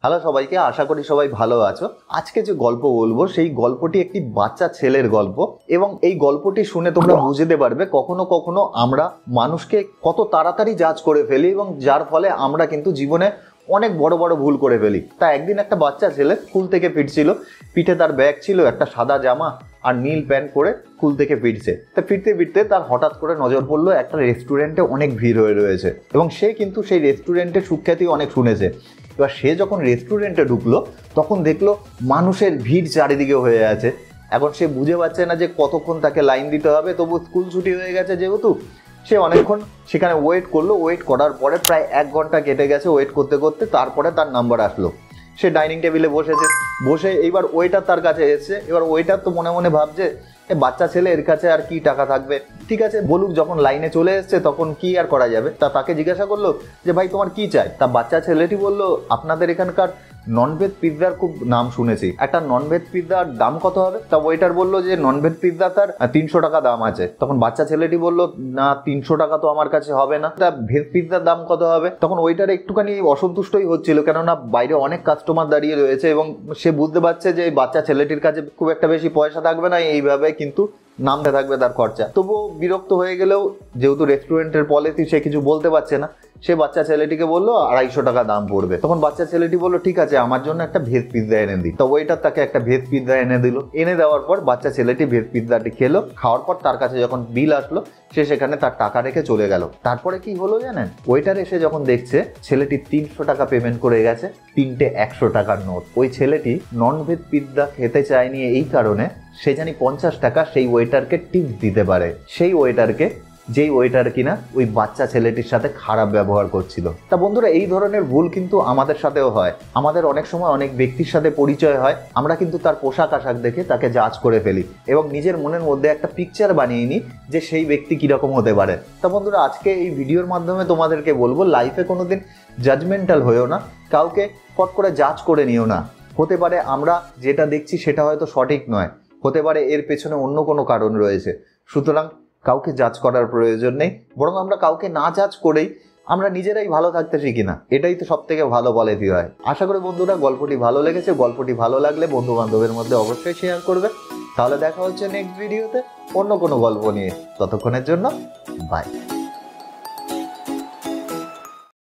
Hello সবাইকে, আশা করি সবাই ভালো আছো। আজকে যে গল্প বলবো সেই গল্পটি একটি বাচ্চা ছেলের গল্প, এবং এই গল্পটি শুনে তোমরা বুঝতে পারবে কখনো কখনো আমরা মানুষকে কত তাড়াতাড়ি জাজ করে ফেলি, এবং যার ফলে আমরা কিন্তু জীবনে অনেক বড় বড় ভুল করে ফেলি। তা একদিন একটা বাচ্চা ছেলে স্কুল থেকে ফিরছিল, পিঠে তার ব্যাগ ছিল, একটা সাদা জামা আর নীল প্যান্ট পরে স্কুল থেকে ফিরছে। তা ফিরতে ফিরতে তার হঠাৎ করে নজর পড়লো একটা রেস্টুরেন্টে অনেক ভিড় হয়ে রয়েছে, এবং সে কিন্তু সেই রেস্টুরেন্টের সুখ্যাতি অনেক শুনেছে। এবার সে যখন রেস্টুরেন্টে ঢুকলো তখন দেখলো মানুষের ভিড় চারিদিকে হয়ে আছে। এখন সে বুঝে পাচ্ছে না যে কতক্ষণ তাকে লাইন দিতে হবে, তবু স্কুল ছুটি হয়ে গেছে যেহেতু সে অনেকক্ষণ সেখানে ওয়েট করলো। ওয়েট করার পরে প্রায় 1 ঘন্টা কেটে গেছে ওয়েট করতে করতে। তারপরে তার নাম্বার আসলো, সে ডাইনিং টেবিলে বসেছে। বসে এইবার ওয়েটার তার কাছে এসছে। এবার ওয়েটার তো মনে মনে ভাবছে বাচ্চা ছেলে, এর কাছে আর কি টাকা থাকবে, ঠিক আছে বলুক, যখন লাইনে চলে এসছে তখন কি আর করা যাবে। তাকে জিজ্ঞাসা করলো যে ভাই তোমার কি চাই। তা বাচ্চা ছেলেটি বললো আপনাদের এখানকার ননভেজ পিৎজার খুব নাম শুনেছি, একটা ননভেজ পিৎজার দাম কত হবে। তা ওয়েটার বললো যে ননভেজ পিৎজা তার 300 টাকা দাম আছে। তখন বাচ্চা ছেলেটি বললো না 300 টাকা তো আমার কাছে হবে না, তা ভেজ পিৎজার দাম কত হবে। তখন ওয়েটার একটুখানি অসন্তুষ্টই হচ্ছিল, কেননা বাইরে অনেক কাস্টমার দাঁড়িয়ে রয়েছে এবং সে বুঝতে পারছে যে বাচ্চা ছেলেটির কাছে খুব একটা বেশি পয়সা থাকবে না, এইভাবে কিন্তু নামতে থাকবে তার খরচা। তবুও বিরক্ত হয়ে গেলেও যেহেতু রেস্টুরেন্টের পলিসি সে কিছু বলতে পারছে না, সে বাচ্চা ছেলেটিকে বললো 250 টাকা দাম পড়বে। তখন বাচ্চা ছেলেটি বললো ঠিক আছে আমার জন্য একটা ভেজ পিৎজা এনে দিই। তো ওইটার তাকে একটা ভেজ পিৎজা এনে দিল। এনে দেওয়ার পর বাচ্চা ছেলেটি ভেজ পিৎজাটি খেলো। খাওয়ার পর তার কাছে যখন বিল আসলো সে সেখানে তার টাকা রেখে চলে গেল। তারপরে কি হলো জানেন, ওয়েটার এসে যখন দেখছে ছেলেটি 300 টাকা পেমেন্ট করে গেছে, 3টে 100 টাকার নোট। ওই ছেলেটি নন ভেজ পিৎজা খেতে চায়নি এই কারণে সে জানি 50 টাকা সেই ওয়েটারকে টিপস দিতে পারে, সেই ওয়েটারকে যেই ওয়েটার কিনা ওই বাচ্চা ছেলেটির সাথে খারাপ ব্যবহার করছিল। তা বন্ধুরা, এই ধরনের ভুল কিন্তু আমাদের সাথেও হয়। আমাদের অনেক সময় অনেক ব্যক্তির সাথে পরিচয় হয়, আমরা কিন্তু তার পোশাক আশাক দেখে তাকে জাজ করে ফেলি এবং নিজের মনের মধ্যে একটা পিকচার বানিয়ে নিই যে সেই ব্যক্তি কিরকম হতে পারে। তা বন্ধুরা, আজকে এই ভিডিওর মাধ্যমে তোমাদেরকে বলবো লাইফে কোনোদিন জাজমেন্টাল হয়েও না, কাউকে ফট করে জাজ করে নিও না। হতে পারে আমরা যেটা দেখছি সেটা হয়তো সঠিক নয়, হতে পারে এর পেছনে অন্য কোনো কারণ রয়েছে। সুতরাং কাউকে জাজ করার প্রয়োজন নেই, বরং আমরা কাউকে না জাজ করেই আমরা নিজেরাই ভালো থাকতে শিখি না, এটাই তো সব থেকে ভালো পলিসি হয়। আশা করি বন্ধুরা গল্পটি ভালো লেগেছে। গল্পটি ভালো লাগলে বন্ধু বান্ধবের মধ্যে অবশ্যই শেয়ার করবে। তাহলে দেখা হচ্ছে নেক্সট ভিডিওতে অন্য কোনো গল্প নিয়ে। ততক্ষণের জন্য বাই।